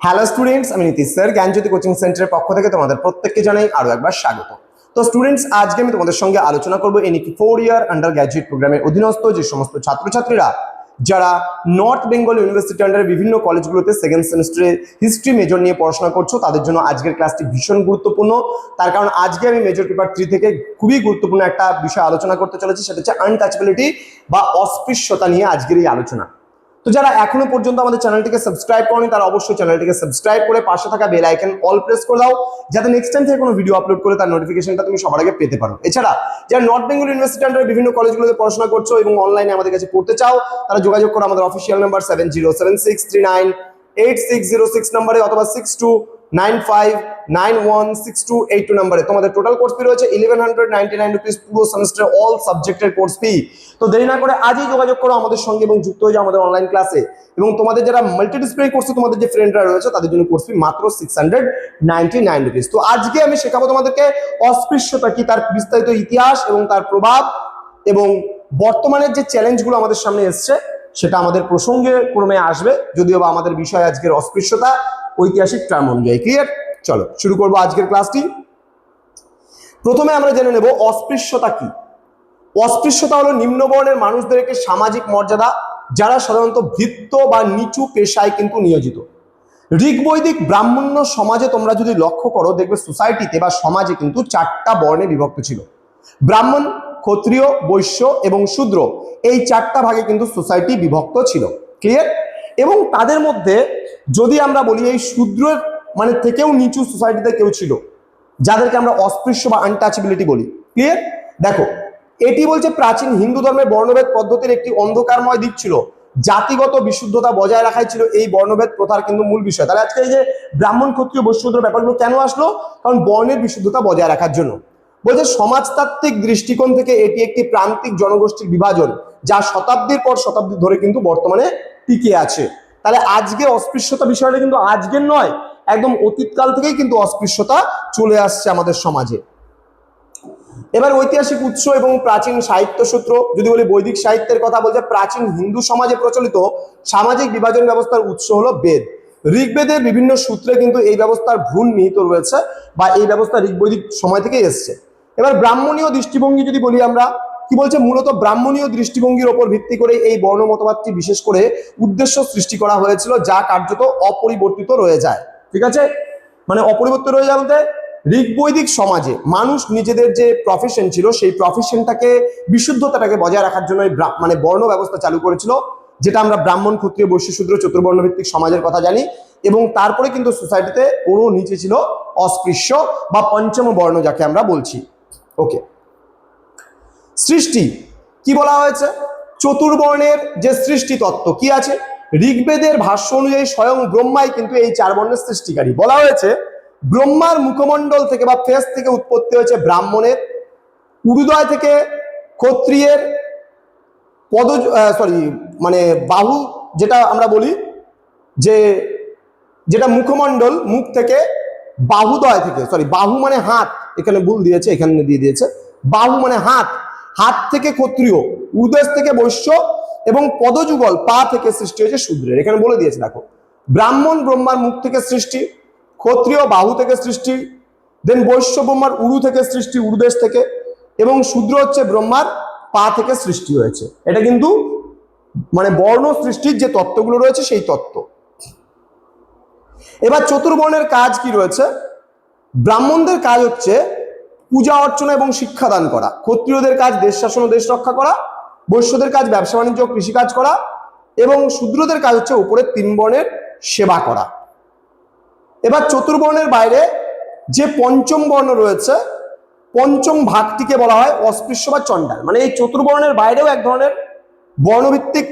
Hello students, আমি Nitish sir জ্ঞানজ্যোতি coaching সেন্টারের পক্ষ থেকে তোমাদের প্রত্যেককে জানাই আরো একবার স্বাগত। তো স্টুডেন্টস, আজকে আমি তোমাদের সঙ্গে আলোচনা করবো এনইপি 4 ইয়ার আন্ডার গ্র্যাজুয়েট প্রোগ্রামের অধীনস্থ যে সমস্ত ছাত্রছাত্রীরা যারা নর্থ বেঙ্গল ইউনিভার্সিটি আন্ডারে বিভিন্ন কলেজগুলোতে সেকেন্ড সেমিস্টারে হিস্ট্রি মেজর নিয়ে পড়াশোনা করছো, তাদের জন্য আজকের ক্লাসটি ভীষণ গুরুত্বপূর্ণ। তার কারণ আজকে আমি মেজর পেপার 3 থেকে খুবই গুরুত্বপূর্ণ একটা বিষয় আলোচনা করতে চলেছি, সেটা হচ্ছে আনটাচেবিলিটি বা অস্পৃশ্যতা নিয়ে আজকের এই আলোচনা। তো যারা এখনো পর্যন্ত আমাদের চ্যানেলটিকে সাবস্ক্রাইব করেনি তারা অবশ্যই চ্যানেলটিকে সাবস্ক্রাইব করে পাশে থাকা বেল আইকন অল প্রেস করে দাও, যাতে নেক্সট টাইম থেকে কোনো ভিডিও আপলোড করে তার নোটিফিকেশনটা তুমি সবার আগে পেতে পারো। এছাড়া যারা নর্থ বেঙ্গল ইউনিভার্সিটি আন্ডারে বিভিন্ন কলেজগুলোতে পড়াশোনা করছো এবং অনলাইনে আমাদের কাছে পড়তে চাও, তারা যোগাযোগ করো আমাদের অফিসিয়াল নাম্বার 7076398606 নম্বরে অথবা 6295916282 নম্বরে। তোমাদের টোটাল কোর্স ফি রয়েছে 1199 রুপিস পুরো সেমিস্টার অল সাবজেক্টের কোর্স ফি। তো দেরি না করে আজই যোগাযোগ করো আমাদের সঙ্গে এবং যুক্ত হয়ে যাও আমাদের অনলাইন ক্লাসে। এবং তোমাদের যারা মাল্টিডিসিপ্লিনারি কোর্সে তোমাদের যে ফ্রেন্ডরা রয়েছে তাদের জন্য কোর্স ফি মাত্র 699 রুপিস। তো আজকে আমি শেখাবো তোমাদেরকে অস্পৃশ্যতা কি, তার বিস্তারিত ইতিহাস এবং তার প্রভাব এবং বর্তমানের যে চ্যালেঞ্জগুলো আমাদের সামনে এসছে সেটা আমাদের প্রসঙ্গে ক্রমে আসবে, যদিও বা আমাদের বিষয় আজকের অস্পৃশ্যতা ঐতিহাসিক টার্ম অনুযায়ী। ক্লিয়ার? চলো শুরু করবো আজকের ক্লাসটি। প্রথমে আমরা জেনে নেব অস্পৃশ্যতা কি। অস্পৃশ্যতা হলো নিম্নবর্ণের মানুষদেরকে সামাজিক মর্যাদা যারা সাধারণত ভৃত্য বা নিচু পেশায় কিন্তু নিয়োজিত। ঋগ্বৈদিক ব্রাহ্মণ্য সমাজে তোমরা যদি লক্ষ্য করো দেখবে সোসাইটিতে বা সমাজে কিন্তু 4টা বর্ণে বিভক্ত ছিল। ব্রাহ্মণ, ক্ষত্রিয়, বৈশ্য এবং শূদ্র, এই 4টা ভাগে কিন্তু সোসাইটি বিভক্ত ছিল। ক্লিয়ার? এবং তাদের মধ্যে যদি আমরা বলি এই শূদ্রের মানে থেকেও নিচু সোসাইটিতে কেউ ছিল যাদেরকে আমরা অস্পৃশ্য বা আনটাচেবিলিটি বলি। ক্লিয়ার? দেখো, এটি বলছে প্রাচীন হিন্দু ধর্মের বর্ণভেদ পদ্ধতির একটি অন্ধকারময় দিক ছিল, জাতিগত বিশুদ্ধতা বজায় রাখাই ছিল এই বর্ণভেদ প্রথার কিন্তু মূল বিষয়। তাহলে আজকে এই যে ব্রাহ্মণ, ক্ষত্রিয়, বৈশ্য শূদ্র ব্যাপারগুলো কেন আসলো? কারণ বর্ণের বিশুদ্ধতা বজায় রাখার জন্য। বলছে সমাজতাত্ত্বিক দৃষ্টিকোণ থেকে এটি একটি প্রান্তিক জনগোষ্ঠীর বিভাজন যা শতাব্দীর পর শতাব্দী ধরে কিন্তু বর্তমানে টিকে আছে। তাহলে আজকে অস্পৃশ্যতা বিষয়টা কিন্তু আজকের নয়, একদম অতীতকাল থেকেই কিন্তু অস্পৃশ্যতা চলে আসছে আমাদের সমাজে। এবার ঐতিহাসিক উৎস এবং প্রাচীন সাহিত্য সূত্র যদি বলি, বৈদিক সাহিত্যের কথা বলছে প্রাচীন হিন্দু সমাজে প্রচলিত সামাজিক বিভাজন ব্যবস্থার উৎস হলো বেদ। ঋগ্বেদের বিভিন্ন সূত্রে কিন্তু এই ব্যবস্থার ভ্রূণ নিহিত রয়েছে বা এই ব্যবস্থা ঋগ্বৈদিক সময় থেকে এসছে। এবার ব্রাহ্মণীয় দৃষ্টিভঙ্গি যদি বলি আমরা, কি বলছে মূলত ব্রাহ্মণীয় দৃষ্টিভঙ্গির ওপর ভিত্তি করে এই বর্ণ মতবাদটি বিশেষ করে উদ্দেশ্য সৃষ্টি করা হয়েছিল যা কার্যত অপরিবর্তিত রয়ে যায়। ঠিক আছে? মানে অপরিবর্তিত রয়ে যায় বলতে ঋগ্বৈদিক সমাজে মানুষ নিজেদের যে প্রফেশন ছিল সেই প্রফেশনটাকে বিশুদ্ধতাটাকে বজায় রাখার জন্য মানে বর্ণ ব্যবস্থা চালু করেছিল, যেটা আমরা ব্রাহ্মণ, ক্ষত্রিয়, বৈশ্য, শূদ্র চতুর্বর্ণ ভিত্তিক সমাজের কথা জানি। এবং তারপরে কিন্তু সোসাইটিতে ওরও নিচে ছিল অস্পৃশ্য বা পঞ্চম বর্ণ যাকে আমরা বলছি। ওকে, সৃষ্টি কি বলা হয়েছে? চতুর্বর্ণের যে সৃষ্টি তত্ত্ব কি আছে, ঋগ্বেদের ভাষ্য অনুযায়ী স্বয়ং ব্রহ্মাই কিন্তু এই 4 বর্ণের সৃষ্টিকারী। বলা হয়েছে ব্রহ্মার মুখমণ্ডল থেকে বা ফেস থেকে উৎপত্তি হয়েছে ব্রাহ্মণের, উরুদয় থেকে ক্ষত্রিয়ের, মানে বাহু যেটা আমরা বলি যে যেটা মুখমণ্ডল, মুখ থেকে বাহুদয় থেকে, বাহু মানে হাত, এখানে ভুল দিয়েছে, এখানে দিয়ে দিয়েছে বাহু মানে হাত, হাত থেকে ক্ষত্রিয়, উদয় থেকে বৈশ্য এবং পদযুগল পা থেকে সৃষ্টি হয়েছে শূদ্রের। এখানে বলে দিয়েছে দেখো, ব্রাহ্মণ ব্রহ্মার মুখ থেকে সৃষ্টি, ক্ষত্রিয় বাহু থেকে সৃষ্টি, দেন বৈশ্য ব্রহ্মার উরু থেকে সৃষ্টি, উরুদেশ থেকে, এবং শূদ্র হচ্ছে ব্রহ্মার পা থেকে সৃষ্টি হয়েছে। এটা কিন্তু মানে বর্ণ সৃষ্টির যে তত্ত্বগুলো রয়েছে সেই তত্ত্ব। এবার চতুর্বর্ণের কাজ কি রয়েছে? ব্রাহ্মণদের কাজ হচ্ছে পূজা অর্চনা এবং শিক্ষাদান করা, ক্ষত্রিয়দের কাজ দেশ শাসন ও দেশ রক্ষা করা, বৈশ্যদের কাজ ব্যবসা বাণিজ্য কৃষিকাজ করা, এবং শূদ্রদের কাজ হচ্ছে উপরের 3 বর্ণের সেবা করা। এবার চতুর্বর্ণের বাইরে যে পঞ্চম বর্ণ রয়েছে, পঞ্চম ভাগটিকে বলা হয় অস্পৃশ্য বা চণ্ডাল। মানে এই চতুর্বর্ণের বাইরেও এক ধরনের বর্ণভিত্তিক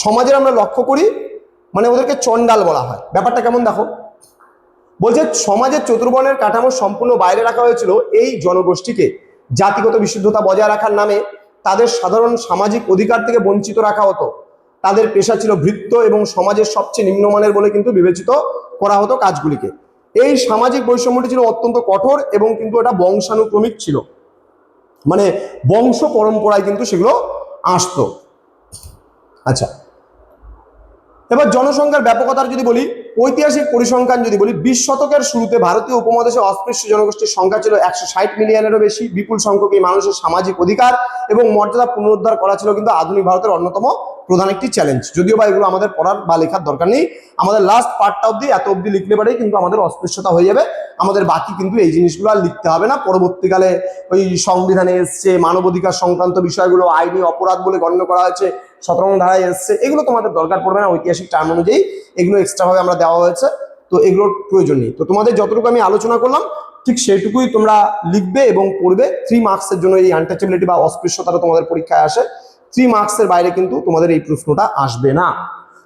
সমাজের আমরা লক্ষ্য করি, মানে ওদেরকে চণ্ডাল বলা হয়। ব্যাপারটা কেমন দেখো, বলছে সমাজের চতুর্বর্ণের কাঠামো সম্পূর্ণ বাইরে রাখা হয়েছিল এই জনগোষ্ঠীকে জাতিগত বিশুদ্ধতা বজায় রাখার নামে তাদের সাধারণ সামাজিক অধিকার থেকে বঞ্চিত রাখা হতো। তাদের পেশা ছিল ভৃত্য এবং সমাজের সবচেয়ে নিম্নমানের বলে কিন্তু বিবেচিত করা হতো কাজগুলিকে। এই সামাজিক বৈষম্যটি ছিল অত্যন্ত কঠোর এবং কিন্তু এটা বংশানুক্রমিক ছিল, মানে বংশ পরম্পরায় কিন্তু সেগুলো আসতো। আচ্ছা, এবার জনসংখ্যার ব্যাপকতার যদি বলি, ঐতিহাসিক পরিসংখ্যান যদি বলি, 20 শতকের শুরুতে ভারতীয় উপমহাদেশে অস্পৃশ্য জনগোষ্ঠীর সংখ্যা ছিল 160 মিলিয়নেরও বেশি। বিপুল সংখ্যক এই মানুষের সামাজিক অধিকার এবং মর্যাদা পুনরুদ্ধার করা ছিল কিন্তু আধুনিক ভারতের অন্যতম প্রধান একটি চ্যালেঞ্জ। যদিও বা এগুলো আমাদের পড়ার বা লেখার দরকার নেই, আমাদের লাস্ট পার্টটা অব্দি এত অব্দি লিখলে পারেই কিন্তু আমাদের অস্পৃশ্যতা হয়ে যাবে। আমাদের বাকি কিন্তু এই জিনিসগুলো আর লিখতে হবে না। পরবর্তীকালে ওই সংবিধানে এসছে মানবাধিকার সংক্রান্ত বিষয়গুলো আইনি অপরাধ বলে গণ্য করা হয়েছে, 17 ধারায় এসছে, এগুলো তোমাদের দরকার পড়বে না। ঐতিহাসিক টার্ম অনুযায়ী এগুলো এক্সট্রা ভাবে আমরা দেওয়া হয়েছে, তো এগুলোর প্রয়োজন নেই। তো তোমাদের যতটুকু আমি আলোচনা করলাম ঠিক সেইটুকুই তোমরা লিখবে এবং পড়বে। 3 মার্কসের জন্য এই আনটাচেবিলিটি বা অস্পৃশ্যতাটা তোমাদের পরীক্ষায় আসে। 3 মার্কসের বাইরে কিন্তু তোমাদের এই প্রশ্নটা আসবে না।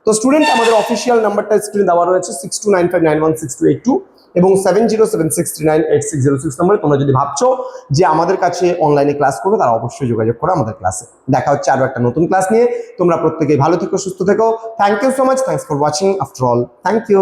তো স্টুডেন্ট, আমাদের অফিসিয়াল নাম্বারটা স্ক্রিনে দেওয়া রয়েছে 6295916282 এবং 7076398606 নম্বরে। তোমরা যদি ভাবছো যে আমাদের কাছে অনলাইনে ক্লাস করবে, তারা অবশ্যই যোগাযোগ করো আমাদের ক্লাসে। দেখা হচ্ছে আরো একটা নতুন ক্লাস নিয়ে। তোমরা প্রত্যেকেই ভালো থেকো, সুস্থ থেকো। Thank you so much, thanks for watching after all, thank you.